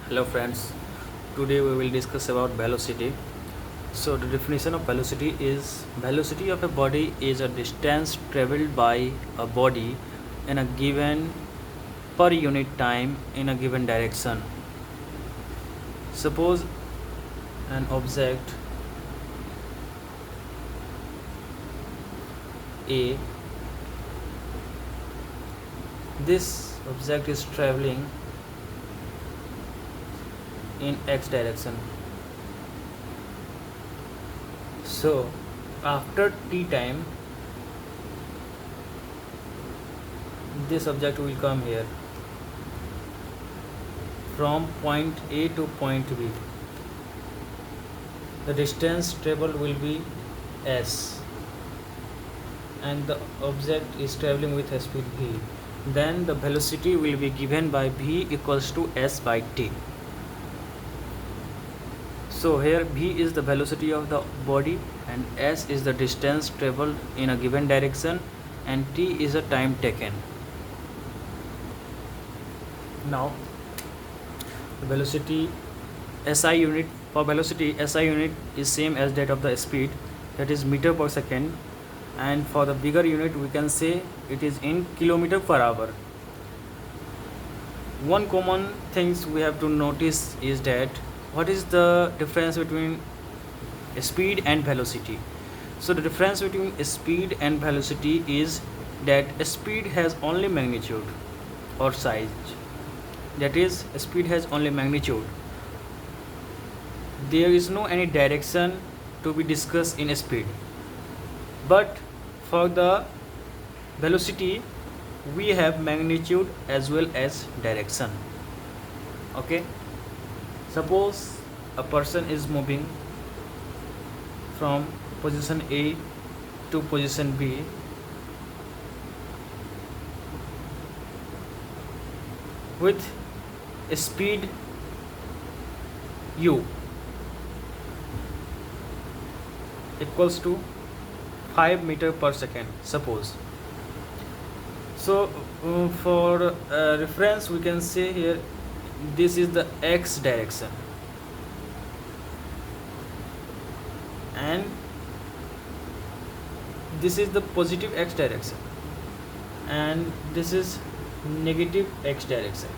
Hello friends, today we will discuss about velocity. So the definition of velocity is velocity of a body is a distance traveled by a body in a given per unit time in a given direction. Suppose an object A, this object is traveling in x direction. So after t time, this object will come here from point A to point B. The distance traveled will be s and the object is traveling with a speed v. Then the velocity will be given by v equals to s by t. So here v is the velocity of the body and s is the distance traveled in a given direction and t is the time taken. Now velocity SI unit, for velocity SI unit is same as that of the speed, that is meter per second, and for the bigger unit we can say it is in kilometer per hour. One common things we have to notice is that what is the difference between speed and velocity. So the difference between speed and velocity is that speed has only magnitude or size, that is speed has only magnitude. There is no any direction to be discussed in speed, but for the velocity we have magnitude as well as direction. Okay, suppose a person is moving from position A to position B with speed u equals to 5 meter per second, suppose. So for reference we can say here this is the x direction and this is the positive x direction and this is negative x direction.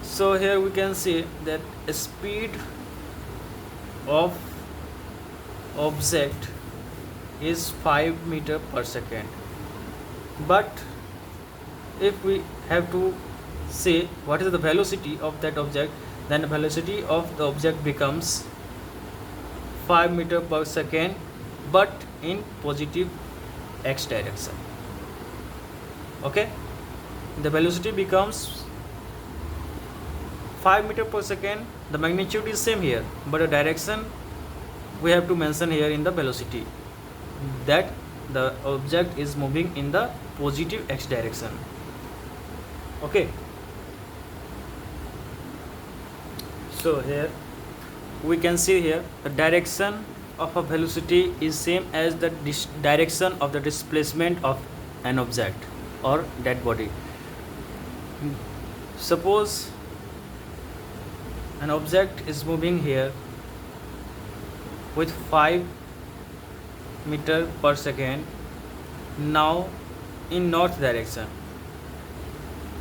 So here we can say that speed of object is 5 meter per second, but if we have to say what is the velocity of that object, then the velocity of the object becomes 5 meter per second but in positive x direction. Okay, the velocity becomes 5 meter per second, the magnitude is same here, but the direction we have to mention here in the velocity, that the object is moving in the positive x direction. Okay, so here we can see here the direction of a velocity is same as the direction of the displacement of an object or that body. Suppose an object is moving here with 5 meter per second, now in north direction.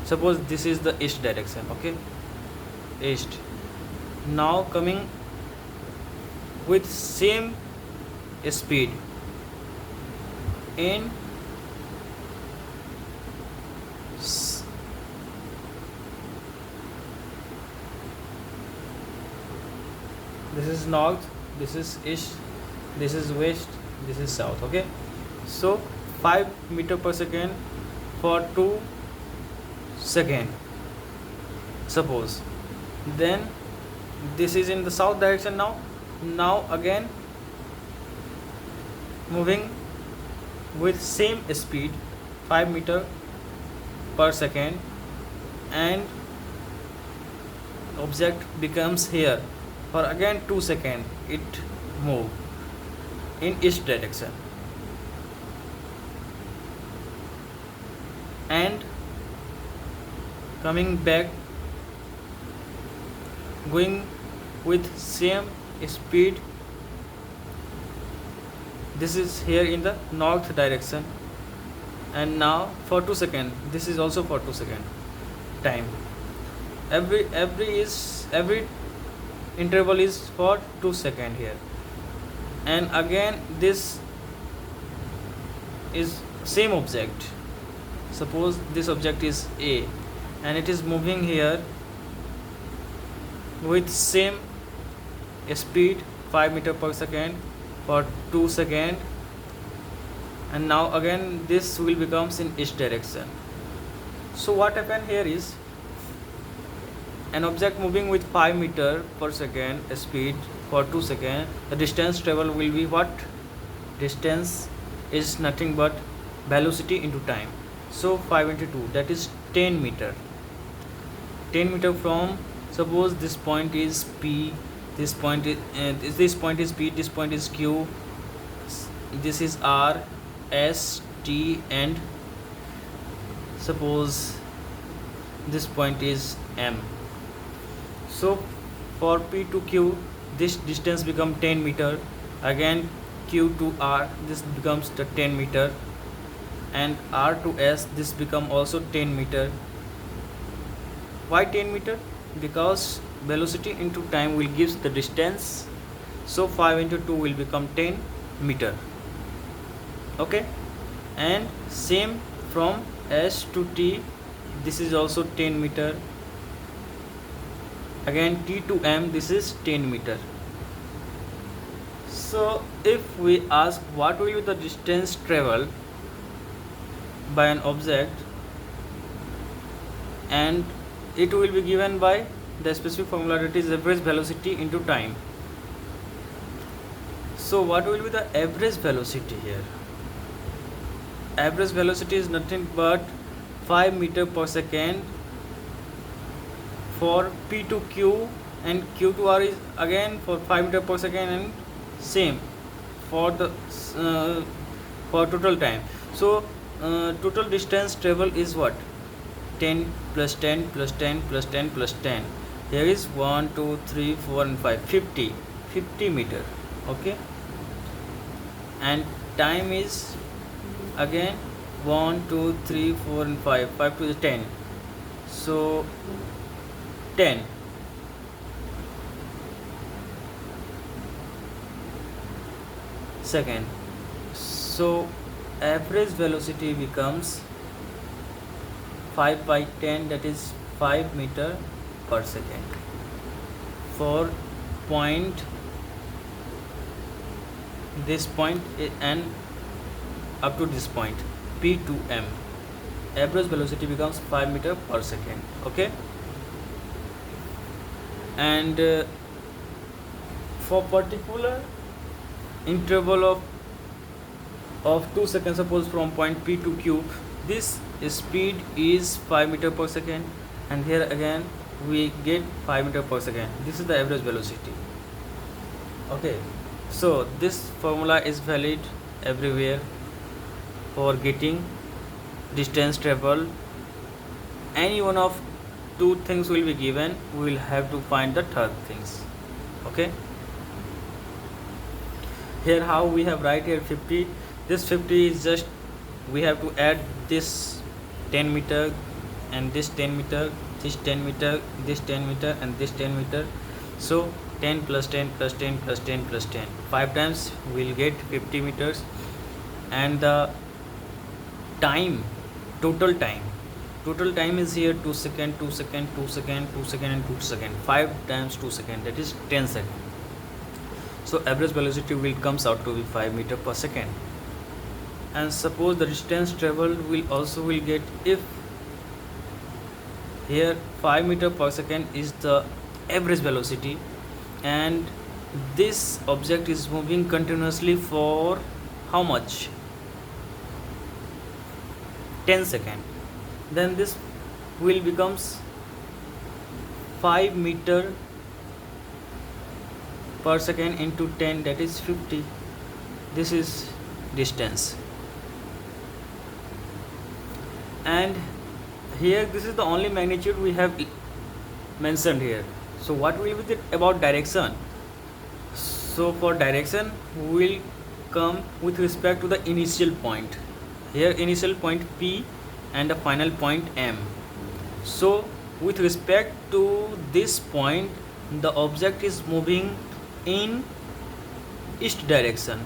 Suppose this is the east direction, okay, east. Now coming with same speed in this is north, this is east, this is west, this is south. Okay, so 5 meter per second for 2 seconds, suppose. Then this is in the south direction. Now again moving with same speed 5 meter per second and object becomes here for again 2 seconds, it move in east direction. And coming back, going with same speed. This is here in the north direction, and now for 2 seconds. This is also for 2 second time. Every interval is for 2 second here, and again this is same object. Suppose this object is A, and it is moving here with same speed 5 meter per second for 2 second, and now again this will becomes in each direction. So what happened here is, an object moving with 5 meter per second speed for 2 seconds, the distance travel will be what? Distance is nothing but velocity into time. So 5 into 2, that is 10 meter. 10 meter from, suppose this point is P, this point is P, this point is Q, this is R, S, T, and suppose this point is M. So for P to Q, this distance become 10 meter. Again Q to R, this becomes the 10 meter, and R to S, this become also 10 meter. Why 10 meter? Because velocity into time will gives the distance. So 5 into 2 will become 10 meter. Okay, and same from S to T, this is also 10 meter. Again T to M, this is 10 meter. So if we ask what will be the distance traveled by an object, and it will be given by the specific formula, that is average velocity into time. So what will be the average velocity here? Average velocity is nothing but 5 meter per second for P to Q, and Q to R is again for 5 meter per second, and same for the for total time. So total distance travel is what? 10 plus 10 plus 10 plus 10 plus 10. Here is 1 2 3 4 and 5, 50 meter. Okay, and time is again 1 2 3 4 and 5 to the 10, so 10. Second. So average velocity becomes 5 by 10, that is 5 meter per second for point, this point and up to this point P to M. Average velocity becomes 5 meter per second. Okay, and for particular interval of 2 seconds, suppose from point P to Q, this speed is 5 meter per second, and here again we get 5 meter per second. This is the average velocity. Okay, so this formula is valid everywhere for getting distance travel. Any one of two things will be given, we will have to find the third things. Okay, here how we have write here 50. This 50 is just, we have to add this 10 meter and this 10 meter, this 10 meter, this 10 meter, and this 10 meter. So 10 plus 10 plus 10 plus 10 plus 10, 5 times we will get 50 meters. And the time, total time is here 2 second, 2 second, 2 second, 2 second, and 2 second. 5 times 2 second, that is 10 second. So average velocity will comes out to be 5 meter per second. And suppose the distance traveled will also will get, if here 5 meter per second is the average velocity, and this object is moving continuously for how much? 10 seconds. Then this will becomes 5 meter per second into 10, that is 50. This is distance. And here this is the only magnitude we have mentioned here. So what will be about direction? So for direction we will come with respect to the initial point. Here initial point P and the final point M. So with respect to this point, the object is moving in east direction.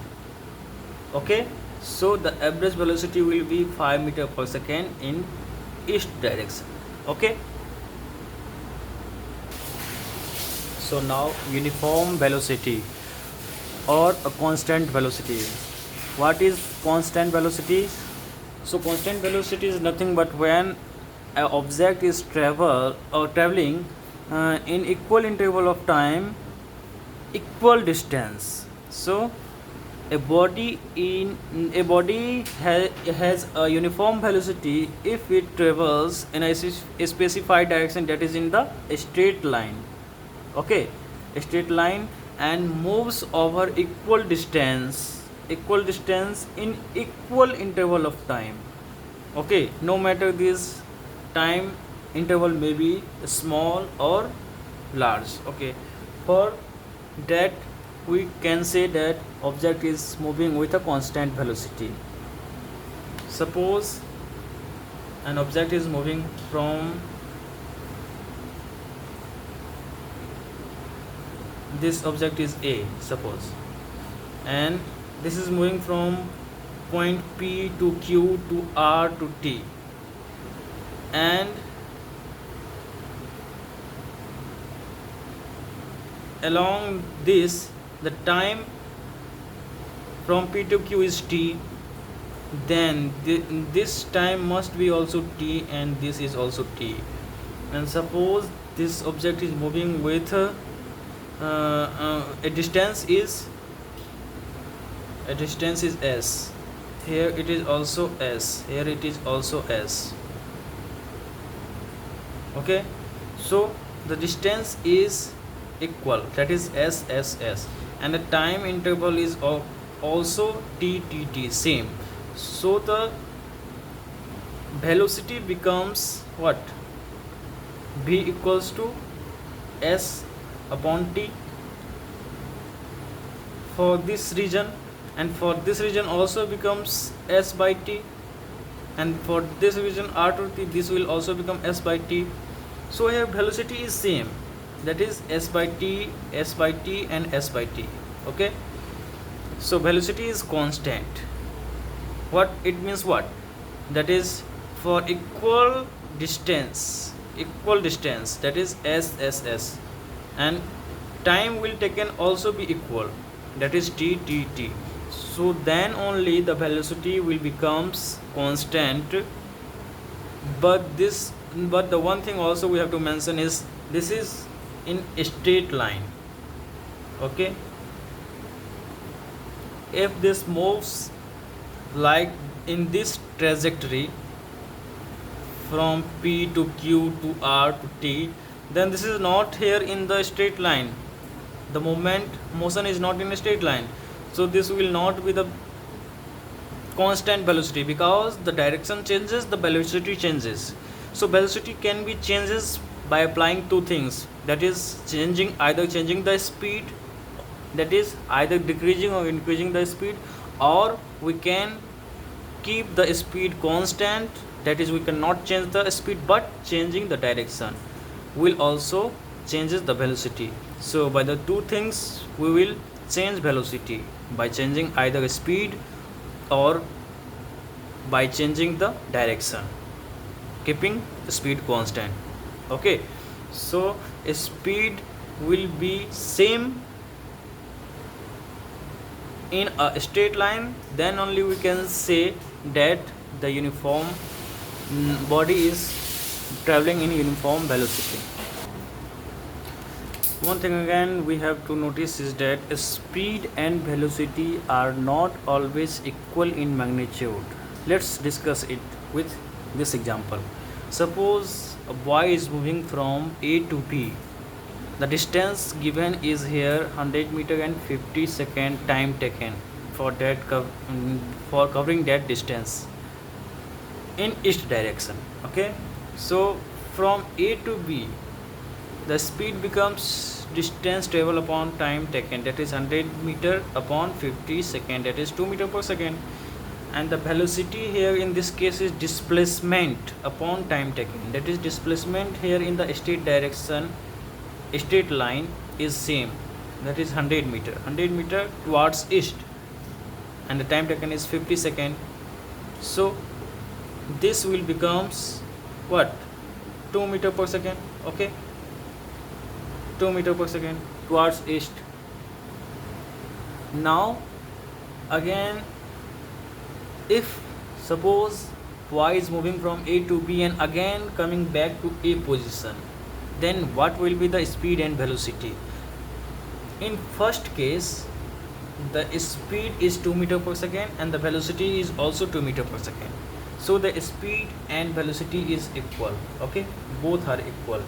Okay, so the average velocity will be 5 meter per second in east direction. Okay, so now uniform velocity or a constant velocity. What is constant velocity? So constant velocity is nothing but when an object is traveling in equal interval of time, equal distance. So a body has a uniform velocity if it travels in a specified direction, that is in the straight line. Okay, a straight line, and moves over equal distance in equal interval of time. Okay, no matter this time interval may be small or large. Okay, for that we can say that object is moving with a constant velocity. Suppose an object is moving from this object is A, suppose, and this is moving from point P to Q to R to T, and along this the time from P to Q is T, then this time must be also T, and this is also T. And suppose this object is moving with a distance is S. Here it is also S. Here it is also S. Okay, so the distance is equal, that is S, and the time interval is also T, same. So the velocity becomes what? V equals to S upon T for this region, and for this region also becomes S by T, and for this region R to T, this will also become S by T. So here velocity is same, that is S by T, and S by T. Okay, so velocity is constant. What it means? What? That is for equal distance, that is S, and time will taken also be equal, that is T. So then only the velocity will becomes constant. But the one thing also we have to mention is this is in a straight line. Okay, if this moves like in this trajectory from P to Q to R to T, then this is not here in the straight line. The motion is not in a straight line, so this will not be the constant velocity, because the direction changes, the velocity changes. So velocity can be changes by applying two things, that is either changing the speed, that is either decreasing or increasing the speed, or we can keep the speed constant, that is we cannot change the speed, but changing the direction will also changes the velocity. So by the two things we will change velocity, by changing either speed or by changing the direction, keeping the speed constant. Okay, so speed will be same in a straight line, then only we can say that the uniform body is traveling in uniform velocity. One thing again we have to notice is that speed and velocity are not always equal in magnitude. Let's discuss it with this example. Suppose a boy is moving from A to B. The distance given is here 100 meter and 50 second time taken for that for covering that distance in each direction. Okay, So from A to B, the speed becomes distance travel upon time taken, that is 100 meter upon 50 second, that is 2 meter per second. And the velocity here in this case is displacement upon time taken, that is displacement here in the straight direction, straight line is same, that is 100 meter towards east, and the time taken is 50 second. So this will becomes what, 2 meter per second. Okay, 2 meter per second towards east. Now again, if suppose y is moving from A to B and again coming back to A position, then what will be the speed and velocity? In first case, the speed is 2 meter per second and the velocity is also 2 meter per second. So the speed and velocity is equal. Okay, both are equal.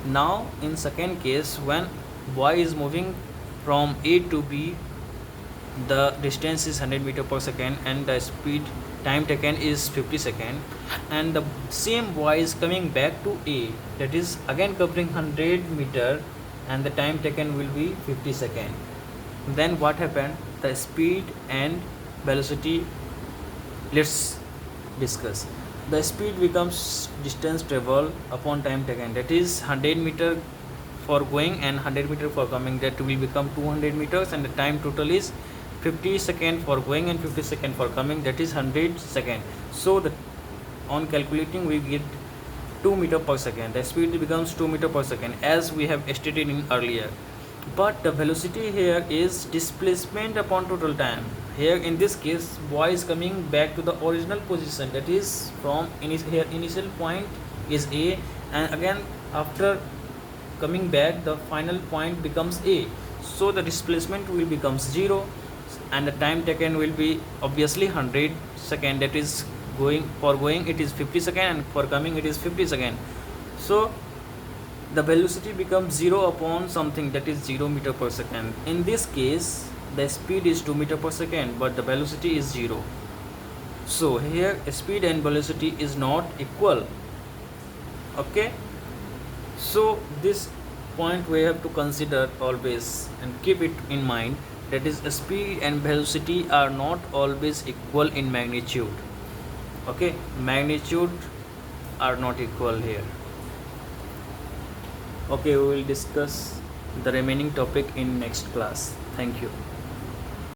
Now in second case, when y is moving from A to B, the distance is 100 meter per second and the speed time taken is 50 second, and the same y is coming back to A, that is again covering 100 meter and the time taken will be 50 second. Then what happened? The speed and velocity, let's discuss. The speed becomes distance travel upon time taken, that is 100 meter for going and 100 meter for coming, that will become 200 meters, and the time total is 50 second for going and 50 second for coming, that is 100 second. So the on calculating we get 2 meter per second, the speed becomes 2 meter per second as we have stated in earlier. But the velocity here is displacement upon total time. Here in this case, y is coming back to the original position, that is from here initial point is A, and again after coming back the final point becomes A. So the displacement will become 0 and the time taken will be obviously 100 second, that is going it is 50 second and for coming it is 50 second. So the velocity becomes 0 upon something, that is 0 meter per second. In this case the speed is 2 meter per second but the velocity is 0. So here speed and velocity is not equal. Okay, so this point we have to consider always and keep it in mind, that is speed and velocity are not always equal in magnitude. Okay, magnitude are not equal here. Okay, we will discuss the remaining topic in next class. Thank you.